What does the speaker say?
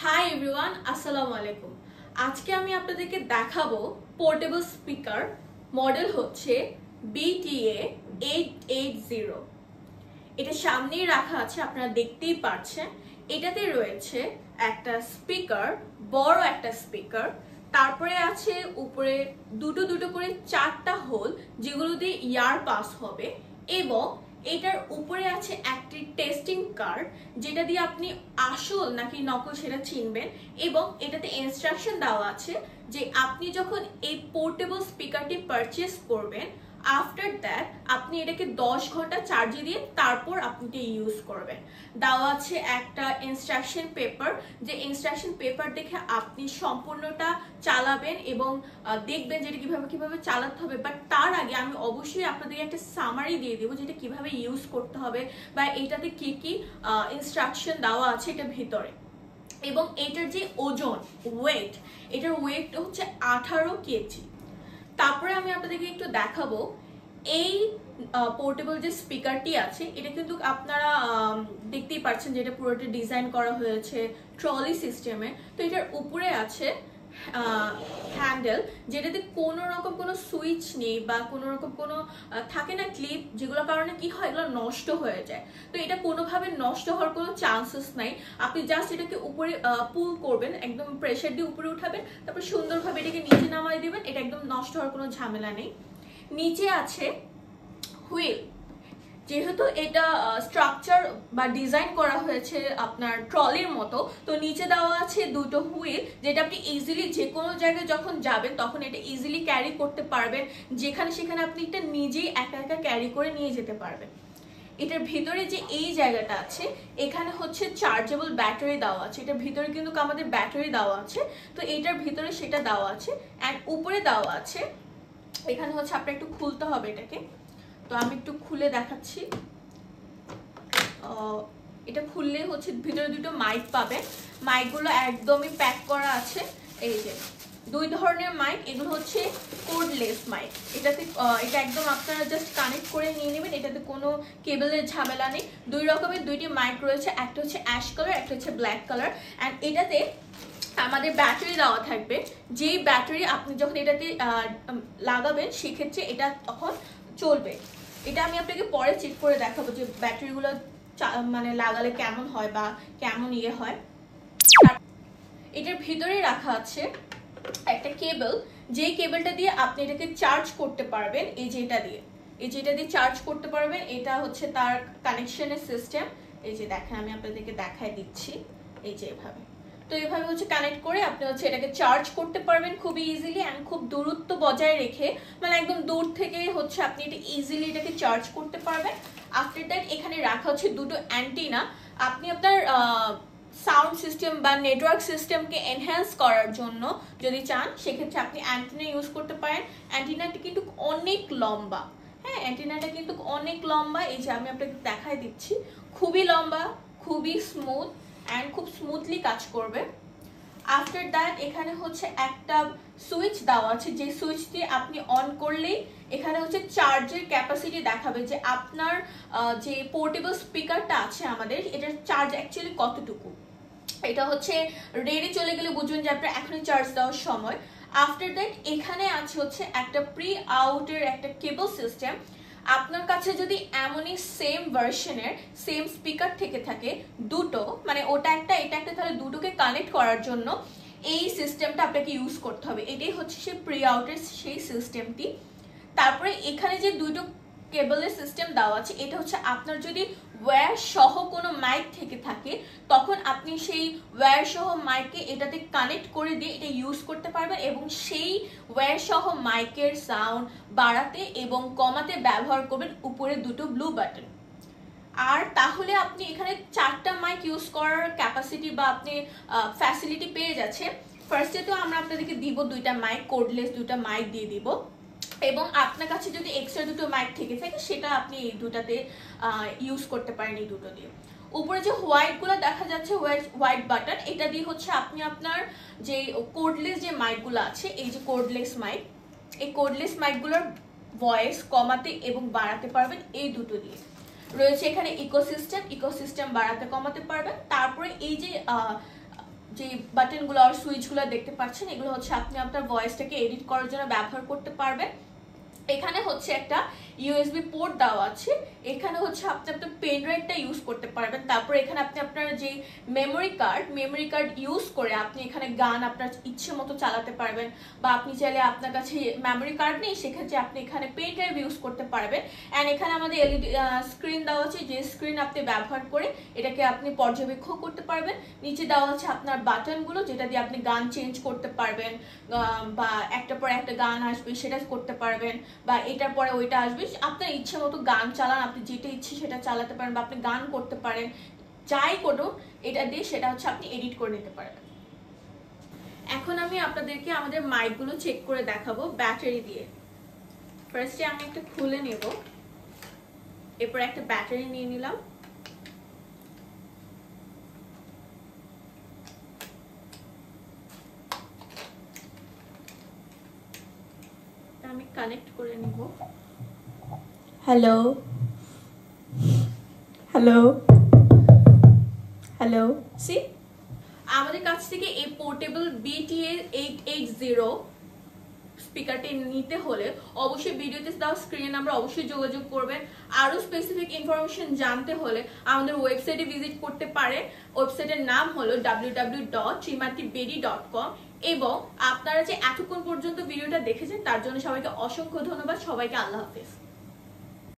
Hi everyone, আসসালামু আলাইকুম। আজকে আমি আপনাদেরকে দেখাবো পোর্টেবল স্পিকার। মডেল হচ্ছে BTA 880। এটা সামনেই রাখা আছে, আপনারা দেখতেই পাচ্ছেন। এটাতে রয়েছে একটা স্পিকার, বড় একটা স্পিকার, তারপরে আছে উপরে দুটো দুটো করে 4টা হোল যেগুলো দিয়ে ইয়ার পাস হবে, এবং এটার উপরে আছে একটি টেস্টিং কার্ড যেটা দিয়ে আপনি আসল নাকি নকল সেটা চিনবেন, এবং এটাতে ইনস্ট্রাকশন দেওয়া আছে যে আপনি যখন এই পোর্টেবল স্পিকারটি পারচেজ করবেন, আফটার দ্যাট আপনি এটাকে 10 ঘন্টা চার্জে দিয়ে তারপর আপনি এটা ইউজ করবেন। দেওয়া আছে একটা ইনস্ট্রাকশন পেপার, যে ইনস্ট্রাকশন পেপার দেখে আপনি সম্পূর্ণটা চালাবেন এবং দেখবেন যেটা কিভাবে চালাতে হবে। বাট তার আগে আমি অবশ্যই আপনাদের একটা সামারি দিয়ে দেবো যেটা কিভাবে ইউজ করতে হবে বা এটাতে কি কি ইনস্ট্রাকশন দেওয়া আছে এটা ভিতরে। এবং এটার যে ওজন, ওয়েট, এটার ওয়েট হচ্ছে 18 কেজি। তারপরে আমি আপনাদেরকে একটু দেখাবো এই পোর্টেবল যে স্পিকারটি আছে, এটা কিন্তু আপনারা দেখতেই পাচ্ছেন যে এটা পুরোটা ডিজাইন করা হয়েছে ট্রলি সিস্টেমে। তো এটার উপরে আছে হ্যান্ডেল, যেটাতে কোনো রকম কোনো সুইচ নেই বা কোনো রকম কোনো থাকে না ক্লিপ, যেগুলোর কারণে কি হয় এগুলো নষ্ট হয়ে যায়। তো এটা কোনোভাবে নষ্ট হওয়ার কোনো চান্সেস নাই। আপনি জাস্ট এটাকে উপরে পুল করবেন, একদম প্রেশার দিয়ে উপরে উঠাবেন, তারপর সুন্দরভাবে এটাকে নিচে নামাই দিবেন, এটা একদম নষ্ট হওয়ার কোনো ঝামেলা নেই। নিচে আছে হুইল, যেহেতু এটা স্ট্রাকচার বা ডিজাইন করা হয়েছে আপনার ট্রলির মতো, তো নিচে দেওয়া আছে দুটো হুইল, যেটা আপনি ইজিলি যে কোনো জায়গায় যখন যাবেন তখন এটা ইজিলি ক্যারি করতে পারবেন, যেখানে সেখানে আপনি এটা নিজেই একা একা ক্যারি করে নিয়ে যেতে পারবেন। এটার ভিতরে যে এই জায়গাটা আছে, এখানে হচ্ছে চার্জেবল ব্যাটারি দেওয়া আছে। এটার ভিতরে কিন্তু আমাদের ব্যাটারি দেওয়া আছে, তো এটার ভিতরে সেটা দেওয়া আছে। অ্যান্ড উপরে দেওয়া আছে, এখানে হচ্ছে আপনার একটু খুলতে হবে এটাকে, তো আমি একটু খুলে দেখাচ্ছি। এটা খুললে হচ্ছে ভিতরে দুটো মাইক পাবেন। মাইকগুলো একদমই প্যাক করা আছে। এই যে দুই ধরনের মাইক, এগুলো হচ্ছে কোডলেস মাইক। এটা একদম আপনারা জাস্ট কানেক্ট করে নিয়ে নেবেন, এটাতে কোনো কেবলের ঝামেলা নেই। দুই রকমের দুইটি মাইক রয়েছে, একটা হচ্ছে অ্যাশ কালার, একটা হচ্ছে ব্ল্যাক কালার। অ্যান্ড এটাতে আমাদের ব্যাটারি দেওয়া থাকবে, যেই ব্যাটারি আপনি যখন এটাতে লাগাবেন সেক্ষেত্রে এটা তখন চলবে। এটা আমি আপনাকে পরে চেক করে দেখাবো যে ব্যাটারিগুলো মানে লাগালে কেমন হয় বা কেমন ইয়ে হয়। এটার ভিতরে রাখা আছে একটা কেবল, যেই কেবলটা দিয়ে আপনি এটাকে চার্জ করতে পারবেন। এই যে এটা দিয়ে চার্জ করতে পারবেন। এটা হচ্ছে তার কানেকশনের সিস্টেম। এই যে দেখেন, আমি আপনাদেরকে দেখাই দিচ্ছি। এই যে এভাবে, তো এভাবে হচ্ছে কানেক্ট করে আপনি হচ্ছে এটাকে চার্জ করতে পারবেন খুবই ইজিলি অ্যান্ড খুব দূরত্ব বজায় রেখে, মানে একদম দূর থেকে হচ্ছে আপনি এটা ইজিলি এটাকে চার্জ করতে পারবেন। আফটার দ্যাট এখানে রাখা হচ্ছে দুটো অ্যান্টিনা। আপনি আপনার সাউন্ড সিস্টেম বা নেটওয়ার্ক সিস্টেমকে এনহ্যান্স করার জন্য যদি চান, সেক্ষেত্রে আপনি অ্যান্টিনা ইউজ করতে পারেন। অ্যান্টিনাটি কিন্তু অনেক লম্বা, হ্যাঁ, অ্যান্টিনাটা কিন্তু অনেক লম্বা। এই যে আমি আপনাকে দেখাই দিচ্ছি, খুবই লম্বা, খুবই স্মুথ অ্যান্ড খুব স্মুথলি কাজ করবে। আফটার দ্যাট এখানে হচ্ছে একটা সুইচ দেওয়া আছে, যে সুইচ দিয়ে আপনি অন করলেই এখানে হচ্ছে চার্জের ক্যাপাসিটি দেখাবে যে আপনার যে পোর্টেবল স্পিকারটা আছে আমাদের, এটার চার্জ অ্যাকচুয়ালি কতটুকু। এটা হচ্ছে রেডি চলে গেলে বুঝবেন যে আপনার এখনই চার্জ দেওয়ার সময়। আফটার দ্যাট এখানে আছে হচ্ছে একটা প্রি আউটের একটা কেবল সিস্টেম। আপনার কাছে যদি এমনই সেম ভার্সনের সেম স্পিকার থেকে থাকে দুটো, মানে ওটা একটা এটা একটা, তাহলে দুটোকে কানেক্ট করার জন্য এই সিস্টেমটা আপনাকে ইউজ করতে হবে। এটাই হচ্ছে সেই প্রি আউটের সেই সিস্টেমটি। তারপরে এখানে যে দুটো কেবলের সিস্টেম দেওয়া আছে, এটা হচ্ছে আপনার যদি ওয়্যার সহ কোনো মাইক থেকে থাকে, তখন আপনি সেই ওয়্যার সহ মাইকে এটাতে কানেক্ট করে দিয়ে এটা ইউজ করতে পারবেন, এবং সেই ওয়্যার সহ মাইকের সাউন্ড বাড়াতে এবং কমাতে ব্যবহার করবেন উপরে দুটো ব্লু বাটন। আর তাহলে আপনি এখানে 4টা মাইক ইউজ করার ক্যাপাসিটি বা আপনি ফ্যাসিলিটি পেয়ে যাচ্ছেন। ফার্স্টে তো আমরা আপনাদেরকে দিব দুইটা মাইক, কোডলেস দুইটা মাইক দিয়ে দিব, এবং আপনার কাছে যদি এক্সট্রা দুটো মাইক থেকে থাকে সেটা আপনি এই দুটাতে ইউজ করতে পারেন, এই দুটো দিয়ে। উপরে যে হোয়াইটগুলো দেখা যাচ্ছে, হোয়াইট বাটন, এটা দিয়ে হচ্ছে আপনি আপনার যে কোডলেস যে মাইকগুলো আছে, এই যে কোডলেস মাইক, এই কোডলেস মাইকগুলোর ভয়েস কমাতে এবং বাড়াতে পারবেন এই দুটো দিয়ে। রয়েছে এখানে ইকোসিস্টেম বাড়াতে কমাতে পারবেন। তারপরে এই যে যে বাটনগুলো আর সুইচগুলো দেখতে পাচ্ছেন, এগুলো হচ্ছে আপনি আপনার ভয়েসটাকে এডিট করার জন্য ব্যবহার করতে পারবেন। এখানে হচ্ছে একটা ইউএসবি পোর্ট দেওয়া আছে, এখানে হচ্ছে আপনি আপনার পেন ড্রাইভটা ইউজ করতে পারবেন। তারপর এখানে আপনি আপনার যে মেমোরি কার্ড ইউজ করে আপনি এখানে গান আপনার ইচ্ছে মতো চালাতে পারবেন, বা আপনি চাইলে আপনার কাছে মেমোরি কার্ড নেই সেক্ষেত্রে আপনি এখানে পেন ড্রাইভ ইউজ করতে পারবেন। অ্যান্ড এখানে আমাদের এলইডি স্ক্রিন দেওয়া আছে, যে স্ক্রিন আপনি ব্যবহার করে এটাকে আপনি পর্যবেক্ষণ করতে পারবেন। নিচে দেওয়া আছে আপনার বাটনগুলো, যেটা দিয়ে আপনি গান চেঞ্জ করতে পারবেন, বা একটার পর একটা গান আসবে সেটা করতে পারবেন, বা এটার পরে ওইটা আসবে, আপনার ইচ্ছে মতো গান চালান, আপনি যেটা ইচ্ছে সেটা চালাতে পারেন, বা আপনি গান করতে পারেন, যাই করুন এটা দিয়ে সেটা হচ্ছে আপনি এডিট করে নিতে পারেন। এখন আমি আপনাদেরকে আমাদের মাইকগুলো চেক করে দেখাবো ব্যাটারি দিয়ে। ফার্স্টে আমি একটা খুলে নেব, এরপর একটা ব্যাটারি নিয়ে নিলাম। আমি কানেক্ট করে নিব। হ্যালো হ্যালো হ্যালো, সি আমাদের কাছ থেকে এই পোর্টেবল BTS 880 স্পিকারটি নিতে হলে অবশ্যই ভিডিওতে দেওয়া স্ক্রিনে নাম্বার অবশ্যই যোগাযোগ করবেন। আরো স্পেসিফিক ইনফরমেশন জানতে হলে আমাদের ওয়েবসাইটে ভিজিট করতে পারে। ওয়েবসাইটের নাম হলো www.srimatibedi.com। এবং আপনারা যে এতক্ষণ পর্যন্ত ভিডিওটা দেখেছেন তার জন্য সবাইকে অসংখ্য ধন্যবাদ। সবাইকে আল্লাহ হাফেজ।